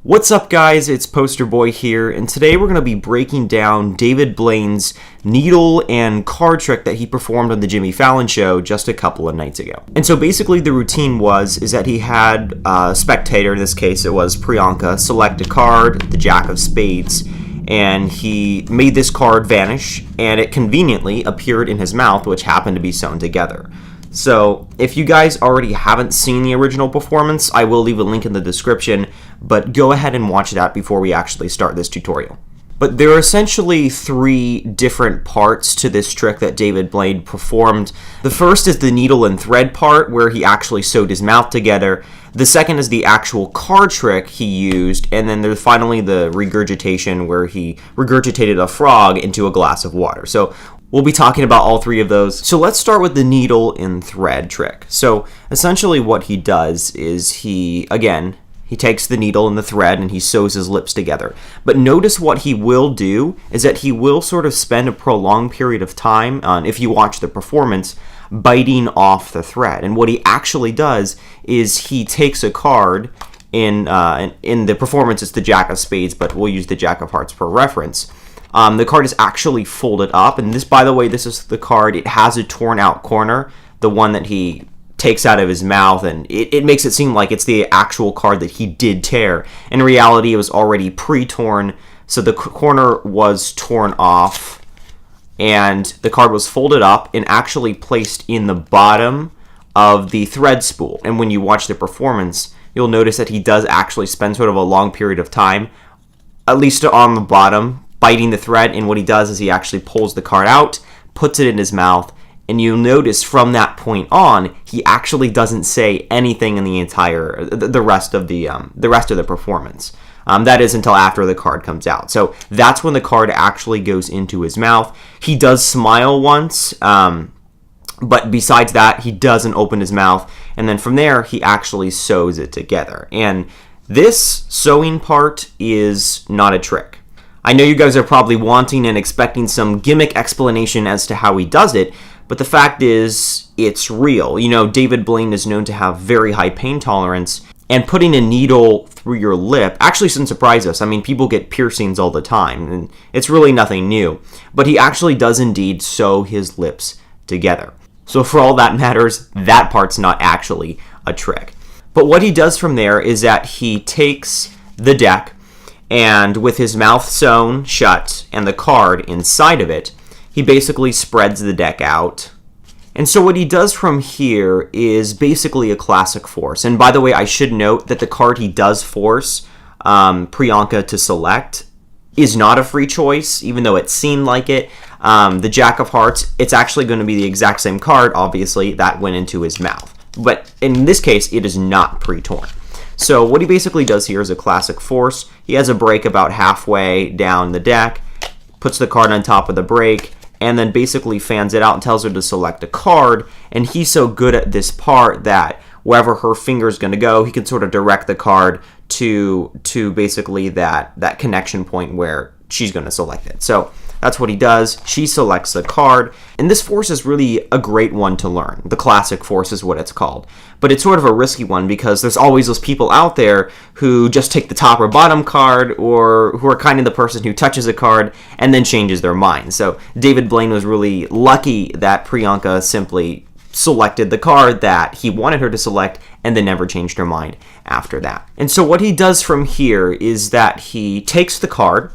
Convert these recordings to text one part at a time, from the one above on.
What's up, guys? It's Posterboi here, and today we're going to be breaking down David Blaine's needle and card trick that he performed on the Jimmy Fallon show just a couple of nights ago. And so basically the routine is that he had a spectator, in this case it was Priyanka, select a card, the Jack of Spades, and he made this card vanish, and it conveniently appeared in his mouth, which happened to be sewn together. So, if you guys already haven't seen the original performance, I will leave a link in the description, but go ahead and watch that before we actually start this tutorial. But there are essentially three different parts to this trick that David Blaine performed. The first is the needle and thread part, where he actually sewed his mouth together. The second is the actual card trick he used, and then there's finally the regurgitation, where he regurgitated a frog into a glass of water. So we'll be talking about all three of those. So let's start with the needle and thread trick. So essentially what he does is he takes the needle and the thread and he sews his lips together. But notice what he will do is that he will sort of spend a prolonged period of time, if you watch the performance, biting off the thread. And what he actually does is he takes a card, in the performance it's the Jack of Spades, but we'll use the Jack of Hearts for reference. The card is actually folded up, and this, by the way, this is the card. It has a torn out corner, the one that he takes out of his mouth, and it makes it seem like it's the actual card that he did tear. In reality, it was already pre-torn, so the corner was torn off, and the card was folded up and actually placed in the bottom of the thread spool. And when you watch the performance, you'll notice that he does actually spend sort of a long period of time, at least on the bottom, biting the thread, and what he does is he actually pulls the card out, puts it in his mouth, and you'll notice from that point on, he actually doesn't say anything in the rest of the performance. That is until after the card comes out. So that's when the card actually goes into his mouth. He does smile once, but besides that, he doesn't open his mouth, and then from there, he actually sews it together. And this sewing part is not a trick. I know you guys are probably wanting and expecting some gimmick explanation as to how he does it, but the fact is, it's real. You know, David Blaine is known to have very high pain tolerance, and putting a needle through your lip actually shouldn't surprise us. I mean, people get piercings all the time, and it's really nothing new. But he actually does indeed sew his lips together. So for all that matters, that part's not actually a trick. But what he does from there is that he takes the deck, and with his mouth sewn shut and the card inside of it, he basically spreads the deck out. And so what he does from here is basically a classic force. And by the way, I should note that the card he does force Priyanka to select is not a free choice, even though it seemed like it. The Jack of Hearts, it's actually going to be the exact same card, obviously, that went into his mouth. But in this case, it is not pre-torn. So what he basically does here is a classic force. He has a break about halfway down the deck, puts the card on top of the break, and then basically fans it out and tells her to select a card. And he's so good at this part that wherever her finger is going to go, he can sort of direct the card to basically that connection point where she's going to select it. So that's what he does. She selects the card, and this force is really a great one to learn. The classic force is what it's called. But it's sort of a risky one because there's always those people out there who just take the top or bottom card, or who are kind of the person who touches a card and then changes their mind. So David Blaine was really lucky that Priyanka simply selected the card that he wanted her to select and then never changed her mind after that. And so what he does from here is that he takes the card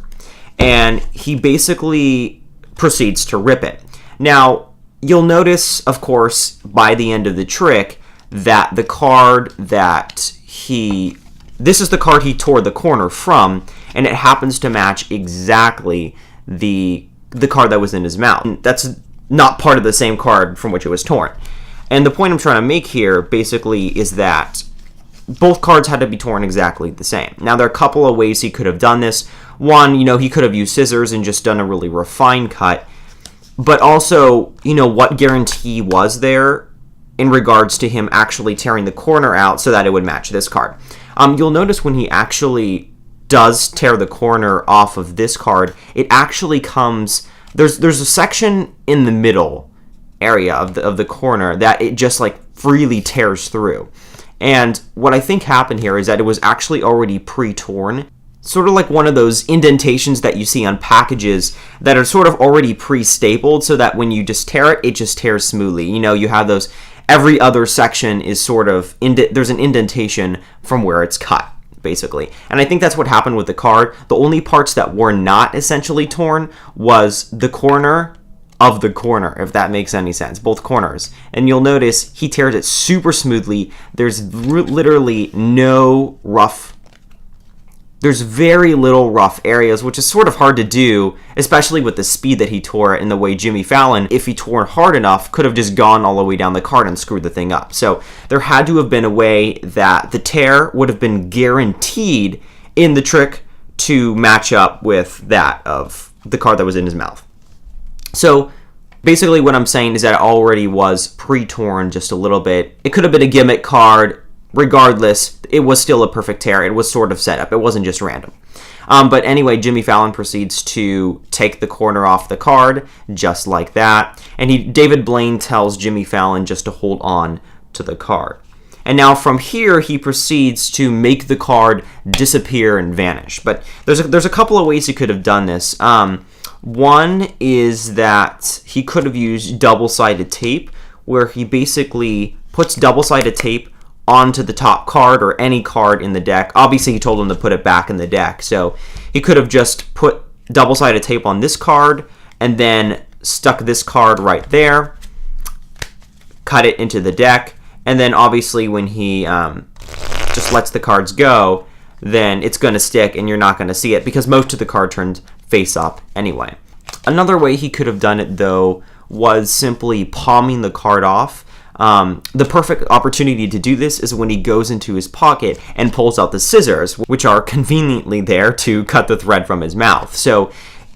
and he basically proceeds to rip it. Now, you'll notice, of course, by the end of the trick, that the card this is the card he tore the corner from, and it happens to match exactly the card that was in his mouth. That's not part of the same card from which it was torn. And the point I'm trying to make here, basically, is that both cards had to be torn exactly the same. Now, there are a couple of ways he could have done this. One, he could have used scissors and just done a really refined cut. But also, what guarantee was there in regards to him actually tearing the corner out so that it would match this card? You'll notice when he actually does tear the corner off of this card, it actually comes... There's a section in the middle area of the corner that it just like freely tears through. And what I think happened here is that it was actually already pre-torn, sort of like one of those indentations that you see on packages that are sort of already pre-stapled, so that when you just tear it, it just tears smoothly. You know, you have those, every other section is sort of, there's an indentation from where it's cut, basically. And I think that's what happened with the card. The only parts that were not essentially torn was the corner of the corner, if that makes any sense, both corners. And you'll notice he tears it super smoothly. There's literally no rough, there's very little rough areas, which is sort of hard to do, especially with the speed that he tore it and the way Jimmy Fallon, if he tore hard enough, could have just gone all the way down the card and screwed the thing up. So there had to have been a way that the tear would have been guaranteed in the trick to match up with that of the card that was in his mouth. So basically what I'm saying is that it already was pre-torn just a little bit. It could have been a gimmick card. Regardless, it was still a perfect tear. It was sort of set up. It wasn't just random. But anyway, Jimmy Fallon proceeds to take the corner off the card, just like that. And David Blaine tells Jimmy Fallon just to hold on to the card. And now from here, he proceeds to make the card disappear and vanish. But there's a couple of ways he could have done this. One is that he could have used double-sided tape, where he basically puts double-sided tape onto the top card or any card in the deck. Obviously, he told him to put it back in the deck, so he could have just put double-sided tape on this card and then stuck this card right there, cut it into the deck, and then obviously when he just lets the cards go, then it's going to stick and you're not going to see it because most of the card turns face up anyway. Another way he could have done it, though, was simply palming the card off. The perfect opportunity to do this is when he goes into his pocket and pulls out the scissors, which are conveniently there to cut the thread from his mouth. So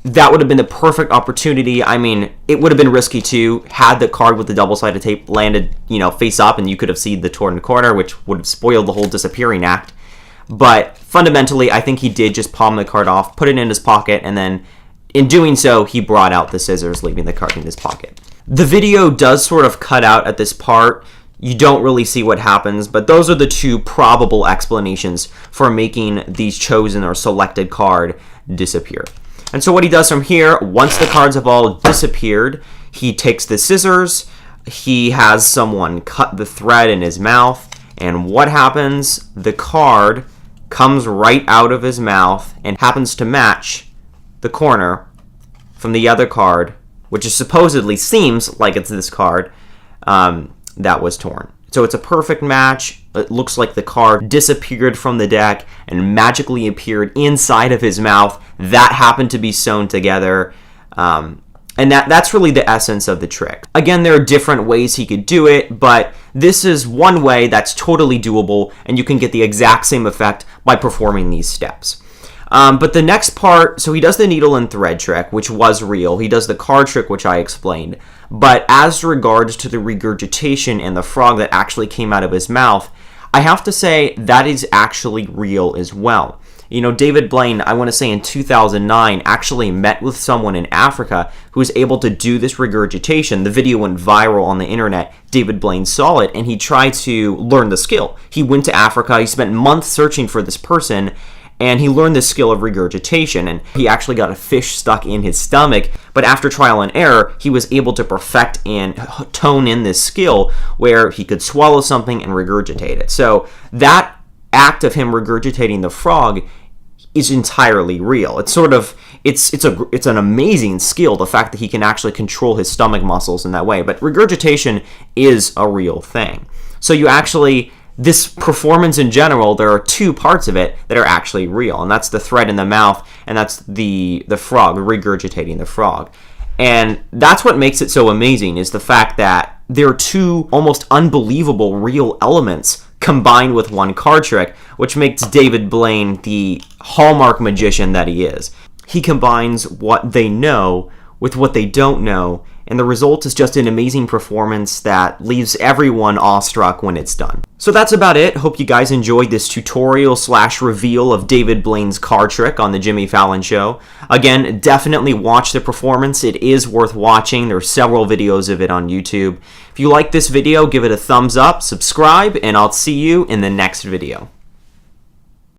that would have been the perfect opportunity. I mean, it would have been risky too, had the card with the double-sided tape landed, face up, and you could have seen the torn corner, which would have spoiled the whole disappearing act. But fundamentally, I think he did just palm the card off, put it in his pocket, and then in doing so, he brought out the scissors, leaving the card in his pocket. The video does sort of cut out at this part. You don't really see what happens, but those are the two probable explanations for making these chosen or selected card disappear. And so what he does from here, once the cards have all disappeared, he takes the scissors, he has someone cut the thread in his mouth, and what happens? The card comes right out of his mouth and happens to match the corner from the other card, which is supposedly seems like it's this card that was torn. So it's a perfect match. It looks like the card disappeared from the deck and magically appeared inside of his mouth. That happened to be sewn together. And that's really the essence of the trick. Again, there are different ways he could do it, but this is one way that's totally doable, and you can get the exact same effect by performing these steps. But the next part, so he does the needle and thread trick, which was real. He does the card trick, which I explained. But as regards to the regurgitation and the frog that actually came out of his mouth, I have to say that is actually real as well. David Blaine, I want to say in 2009, actually met with someone in Africa who was able to do this regurgitation. The video went viral on the internet. David Blaine saw it, and he tried to learn the skill. He went to Africa. He spent months searching for this person, and he learned the skill of regurgitation, and he actually got a fish stuck in his stomach. But after trial and error, he was able to perfect and tone in this skill where he could swallow something and regurgitate it. So that act of him regurgitating the frog is entirely real. It's an amazing skill, the fact that he can actually control his stomach muscles in that way. But regurgitation is a real thing. So this performance in general, there are two parts of it that are actually real, and that's the thread in the mouth, and that's the frog, regurgitating the frog. And that's what makes it so amazing, is the fact that there are two almost unbelievable real elements combined with one card trick, which makes David Blaine the hallmark magician that he is. He combines what they know with what they don't know, and the result is just an amazing performance that leaves everyone awestruck when it's done. So that's about it. Hope you guys enjoyed this tutorial / reveal of David Blaine's card trick on the Jimmy Fallon show. Again, definitely watch the performance. It is worth watching. There's several videos of it on YouTube. If you like this video, give it a thumbs up, subscribe, and I'll see you in the next video.